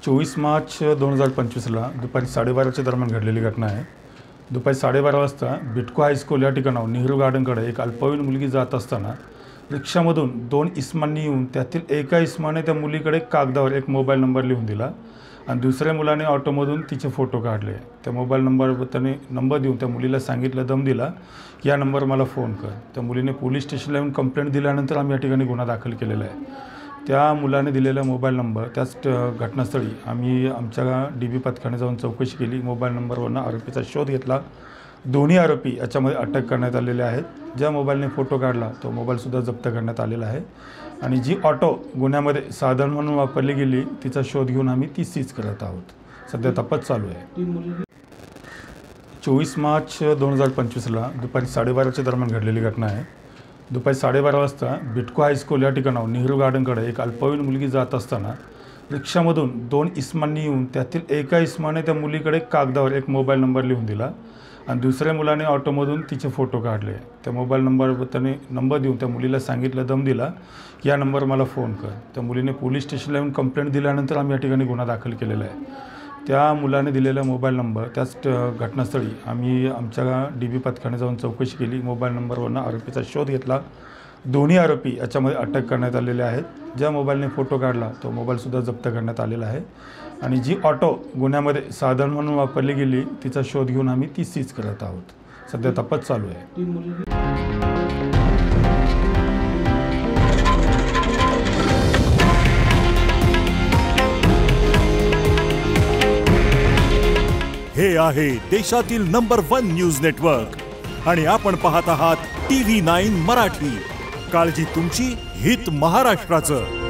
24 मार्च 2025ला दुपारी 12:30च्या दरम्यान घडलेली घटना आहे। दुपारी 12:30 वाजता बिटको हायस्कूल या ठिकाणाहून नेहरू गार्डनकडे एक अल्पवयीन मुलगी जात असताना रिक्षामधून 2 इसमांनी येऊन त्यातील एका इसमाने त्या मुलीकडे कागदावर एक मोबाईल नंबर लिहून दिला आणि दुसऱ्या मुलाने ऑटोमधून तिचे फोटो काढले। त्या मोबाईल नंबरवर त्याने नंबर देऊन त्या मुलीला सांगितलं, दम दिला की या नंबर मला फोन कर। त्या मुलीने पोलीस स्टेशनला येऊन कंप्लेंट दिल्यानंतर आम्ही या ठिकाणी गुन्हा दाखल केलेला आहे। त्या मुलाने दिलेला मोबाईल नंबर त्याच घटनास्थळी आम्ही आमच्या डीबी पथकाने जाऊन चौकशी केली। मोबाईल नंबरवरून आरोपीचा शोध घेतला। दोन्ही आरोपी याच्यामध्ये अटक करण्यात आलेले आहेत। ज्या मोबाईलने फोटो काढला तो मोबाईलसुद्धा जप्त करण्यात आलेला आहे आणि जी ऑटो गुन्ह्यामध्ये साधन म्हणून वापरली गेली तिचा शोध घेऊन आम्ही ती सीज करत आहोत। सध्या तपास चालू आहे। 24 मार्च 2025ला दुपारी 12:30च्या दरम्यान घडलेली घटना आहे। दुपारी 12:30 वाजता बिटको हायस्कूल या ठिकाणाहून नेहरू गार्डनकडे एक अल्पवयीन मुलगी जात असताना रिक्षामधून 2 इसमांनी येऊन त्यातील एका इसमाने त्या मुलीकडे कागदावर एक मोबाईल नंबर लिहून दिला आणि दुसऱ्या मुलाने ऑटोमधून तिचे फोटो काढले। त्या मोबाईल नंबरवर त्याने नंबर देऊन त्या मुलीला सांगितलं, दम दिला की या नंबर मला फोन कर। त्या मुलीने पोलीस स्टेशनला येऊन कंप्लेंट दिल्यानंतर आम्ही या ठिकाणी गुन्हा दाखल केलेला आहे। त्या मुलाने दिलेला मोबाईल नंबर त्याच घटनास्थळी आम्ही आमच्या डीबी पथकाने जाऊन चौकशी केली। मोबाईल नंबरवरून आरोपीचा शोध घेतला। दोन्ही आरोपी याच्यामध्ये अटक करण्यात आलेले आहेत। ज्या मोबाईलने फोटो काढला तो मोबाईलसुद्धा जप्त करण्यात आलेला आहे आणि जी ऑटो गुन्ह्यामध्ये साधन म्हणून वापरली गेली तिचा शोध घेऊन आम्ही ती सीज करत आहोत। सध्या तपास चालू आहे। हे आहे देशातील नंबर 1 न्यूज नेटवर्क आणि आपण पाहत आहात TV9 मराठी। काळजी तुमची, हित महाराष्ट्राचं।